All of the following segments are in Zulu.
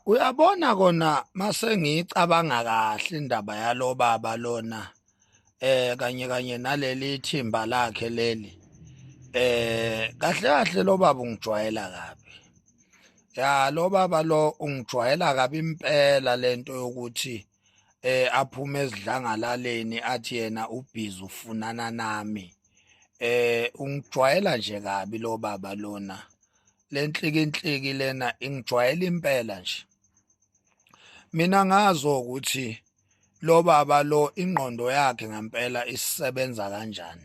Uyabona kona mase ngicabanga kahle indaba yalo baba lona kanye kanye naleli thimba lakhe leli kahle kahle lo baba ungijwayela kabi. Ya lo baba lo ungijwayela kabi impela lento yokuthi aphume ezidlangalaleni athi yena ubhizi ufunana nami. Ungijwayela nje kabi lo baba lona. Le nhlikinhliki lena ingijwayela impela nje. Mina ngazi ukuthi lo baba lo ingqondo yakhe ngempela isebenza kanjani.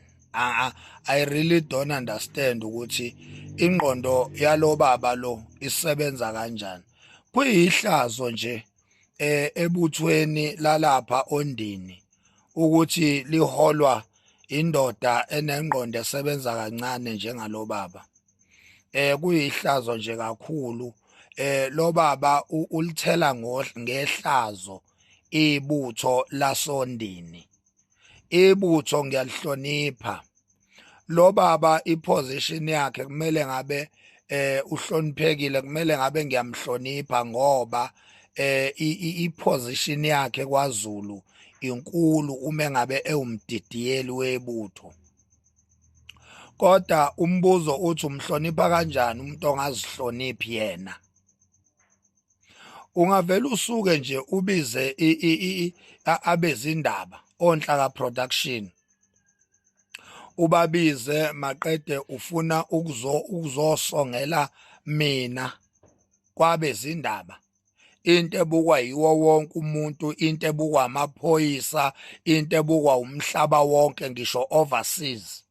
I really don't understand ukuthi ingqondo yalo baba lo isebenza kanjani. Kuyihlazo nje ebuthweni lalapha ondini ukuthi liholwa indoda enengqondo esebenza kancane njengalo baba. Kuyihlazo nje kakhulu lo baba ulithela ngehlazo ibutho lasondini. Ibutho ngiyalihlonipha. Lo baba iposition yakhe kumele ngabe uhloniphekile, kumele ngabe ngiyamhlonipha ngoba iposition yakhe kwaZulu inkulu uma ngabe ewumdidiyeli webutho. Kodwa umbuzo uthi umhlonipha kanjani umuntu ongazihloniphi yena? Ungavela usuke nje ubize abezindaba onhlaka production, ubabize maqede ufuna ukuzosongela mina kwabezindaba. Into ebukwa yiwo wonke umuntu, into ebukwa amaphoyisa, into ebukwa umhlaba wonke ngisho overseas.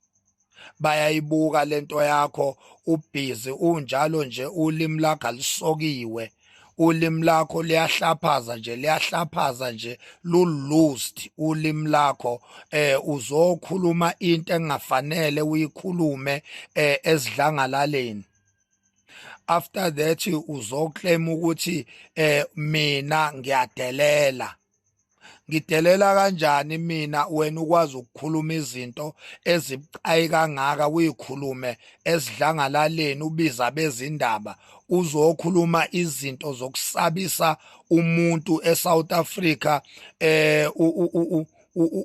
Bayayibuka lento yakho ubhizi unjalo nje, ulimi lakho alisokiwe, ulimi lakho liyahlaphaza nje lu-loosed ulimi lakho. Uzokhuluma into engafanele uyikhulume ezidlangalaleni. After that uzoclaim ukuthi mina ngiyadelela. Ngidelela kanjani mina wena ukwazi ukukhuluma izinto ezibucayi kangaka uyikhulume ezidlangalaleni ubiza bezindaba uzokhuluma izinto zokusabisa umuntu eSouth Africa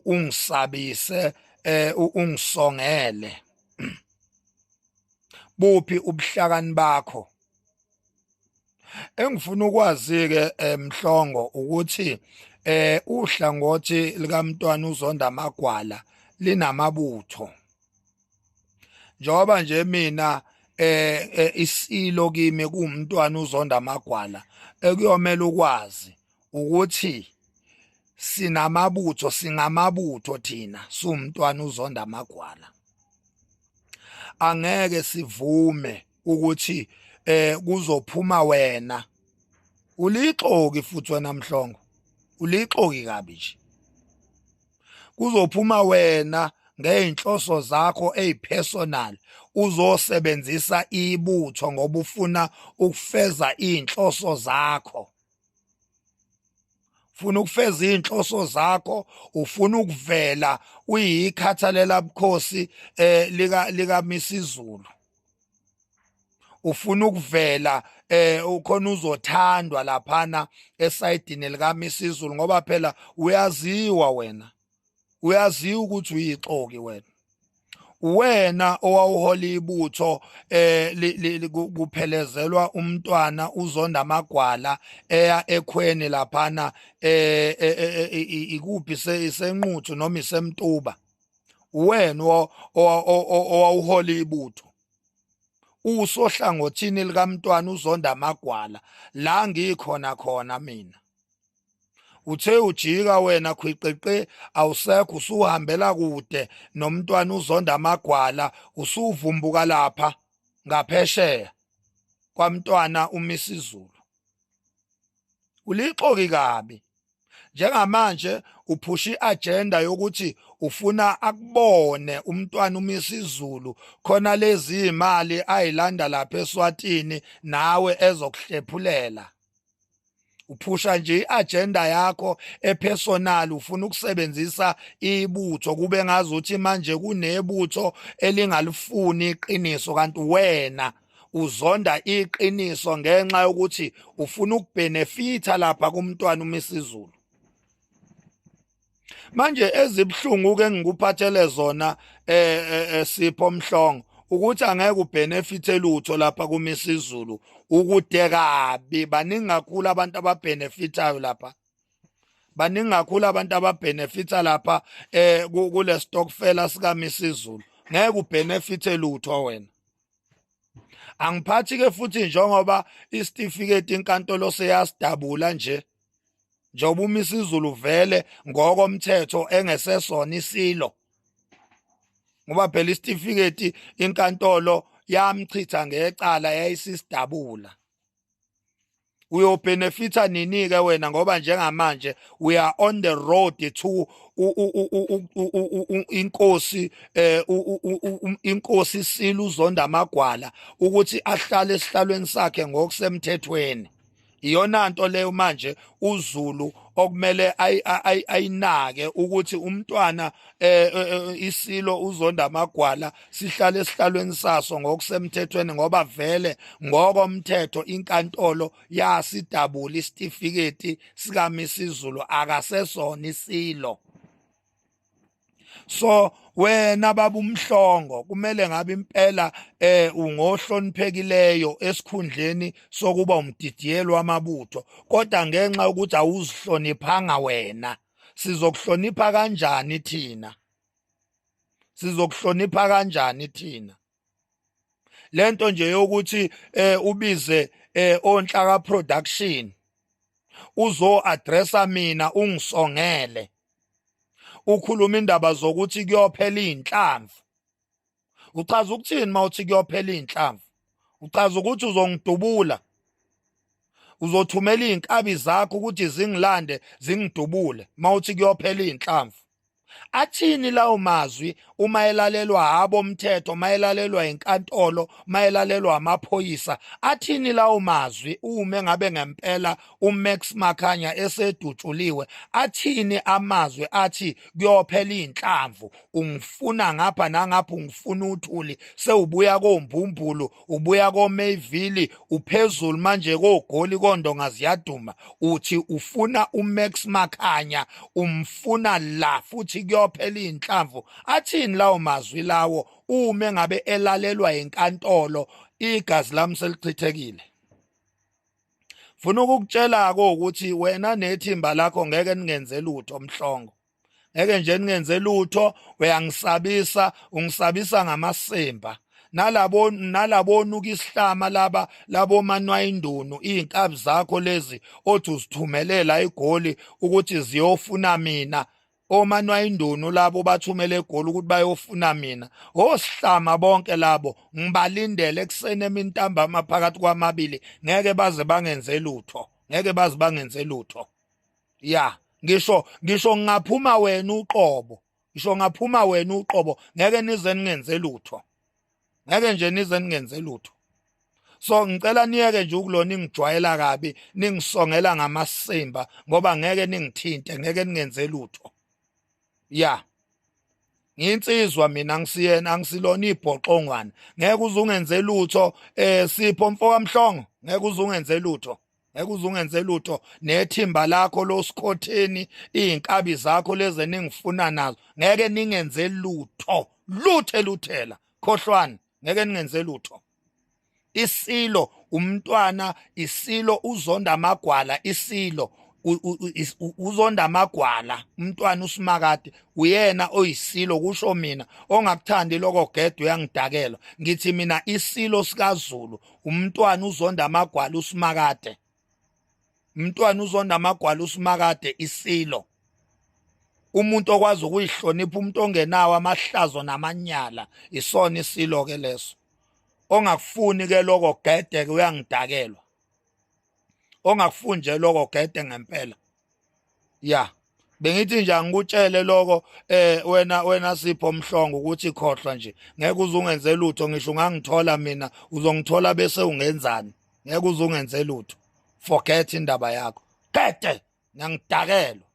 ungisabise ungisongele. Buphi ubuhlakani bakho? Engifuna ukwazi ke Mhlongo ukuthi uhlangothi likaMntwana uZonda Magwala linamabutho. Njoba nje mina isilo kimi kuMntwana uZonda Magwala ekuyomela ukwazi ukuthi sinamabutho, singamabutho thina suMntwana uZonda Magwala. Angeke sivume ukuthi kuzophuma wena. Ulixoki futhi wena Mhlongo. Ulixoki kabi nje. Kuzophuma wena ngeinhloso zakho ezipersonal uzosebenzisa ibutho ngoba ufuna ukufeza inhloso zakho. Ufuna ukufeza inhloso zakho, ufuna ukuvela uyikhathalela bukhosi lika Misizulu. Ufuna ukuvela ukhona uzothandwa laphana esayidini lika Misizulu ngoba phela uyaziwa wena. Uyaziwa ukuthi uyixoki wena. Wena owawuhola ibutho kuphelezelwa uMntwana uZonda Magwala eya ekhweni laphana ikuphi isenquthu noma isemtuba. Wena owawuhola ibutho usohlangothini likaMntwana uZonda Magwala la ngikhona mina. Uthe ujika wena khwiqeqe awusekho usuhambela kude noMntwana uZonda Magwala usuvumbuka lapha ngaphesheya kwaMntwana uMisizulu. Ulixoki kabi. Njengamanje uphusha iagenda yokuthi ufuna akubone uMntwana uMisizulu khona lezi imali ayilanda lapha eSwatini nawe ezokuhlephulela. Uphusha nje iagenda yakho epersonal, ufuna ukusebenzisa ibutho kube ngazuthi manje kunebutho elingalifuni iqiniso kanti wena uzonda iqiniso ngenxa yokuthi ufuna ukubenefitha lapha kumntwana uMisizulu. Manje ezibhlungu ke ngikuphathele zona Sipho Mhlongo ukuthi angeke ubenefite lutho lapha kuMisizulu ukude kabi. Baningi kakhulu abantu ababenefitayo lapha, baningi kakhulu abantu ababenefita lapha kule stokfela sika Misizulu. Ngeke ubenefite lutho wena. Angiphathi ke futhi njengoba isitifiketi inkantolo seyasidabula nje njengoba uMisizulu vele ngokomthetho engesesona isilo, ngoba phela isitifiketi inkantolo yamchitha ngecala yayisisidabula. Uyobenefita nini ke wena ngoba njengamanje we are on the road to inkosi inkosi Silo uZonda Magwala ukuthi ahlale esihlalweni sakhe ngokusemthethweni. Iyona nto leyo manje uZulu okumele ayinake ukuthi umntwana iSilo uZonda Magwala sihlale esihlalweni saso ngokusemthethweni ngoba vele ngokomthetho inkantolo yasidabula isitifiketi sika Misizulu akasesona isilo. So wena baba uMhlongo kumele ngabe impela ungohloniphekileyo esikhundleni sokuba umdidiyelo wamabutho, kodwa ngenxa ukuthi awuzihloniphanga wena sizokuhlonipha kanjani thina? Sizokuhlonipha kanjani thina? Lento nje yokuthi ubize onhlaka production uzo addressa mina ungisongele ukhuluma indaba zokuthi kuyophela inhlamvu. Uchaza ukuthini mawuthi kuyophela inhlamvu? Uchaza ukuthi uzongidubula, uzothumela inkabi zakho ukuthi zingilande zingidubule mawuthi kuyophela inhlamvu. Athini lawo mazwi uma elalelwa abomthetho, mayelalelwa inkantolo, mayelalelwa amaphoyisa? Athini lawo mazwi uma ngabe ngempela uMax Makhanya esedutshuliwe? Athini amazwi athi kuyophela inhlamvu, ungifuna ngapha nangapha, ungifuna uthuli, sewubuya koMbumbulu, ubuya koMayville, uphezulu manje koGoli koNdonga ziyaduma, uthi ufuna uMax Makhanya, umfuna la futhi kuyophela inhlamvu. Athini lawo mazwi lawo uma ngabe elalelwa inkantolo igazi lami selichithekile? Funa ukukutshela ko ukuthi wena nethimba lakho ngeke ningenze lutho Mhlongo, ngeke nje ningenze lutho. Uyangisabisa, ungisabisa ngamasemba nalabona isihlama labo manwayindunu, izinkabi zakho lezi othi uzithumelela eGoli ukuthi ziyofuna mina. Omanwayindunu labo bathumele eGoli ukuthi bayofuna mina. Osihlama bonke labo ngibalindele ekseni emini ntambama phakathi kwamabili, ngeke baze bangenze lutho, ngeke baze bangenze lutho. Ya, ngisho ngingaphuma wena uqobo, ngisho ngaphuma wena uqobo, ngeke nize ningenze lutho, ngeke nje nize ningenze lutho. So ngicela niyeke nje ukulona ingijwayela kabi, ningisongela ngamasimba ngoba ngeke ningithinte, ngeke ningenze lutho. Ya, nginsizwa mina, ngisiyena, angisilona ibhoqongwana. Ngeke uze ungenze lutho Sipho mfoka Mhlongo, ngeke uze ungenze lutho, ngeke uze ungenze lutho. Nethimba lakho losikhotheni, izinkabi zakho leze ningifuna nazo, ngeke ningenze lutho, luthela khohlwana, ngeke ningenze lutho. Isilo umntwana, iSilo uZonda Magwala, iSilo uZonda Magwala, umntwana uSimakade uyena oyiSilo. Kusho mina ongakuthandi lokho gede uyangidakela. Ngithi mina iSilo sikaZulu umntwana uZonda Magwala uSimakade, umntwana uZonda Magwala uSimakade, iSilo. Umuntu okwazi ukuyihlonipha, umuntu ongenawo amahlazo namanyala, isona iSilo ke leso. Ongakufuni ke lokho gede ke uyangidakelwa, ongakufuni nje lokho gede ngempela. Ya, bengithi nje angikutshele lokho wena Sipho Mhlongo ukuthi khohlwa nje, ngeke uze ungenze lutho. Ngisho ungangithola mina uzongithola bese ungenzani, ngeke uze ungenze lutho. Forget indaba yakho gede, ngiyangidakelwa.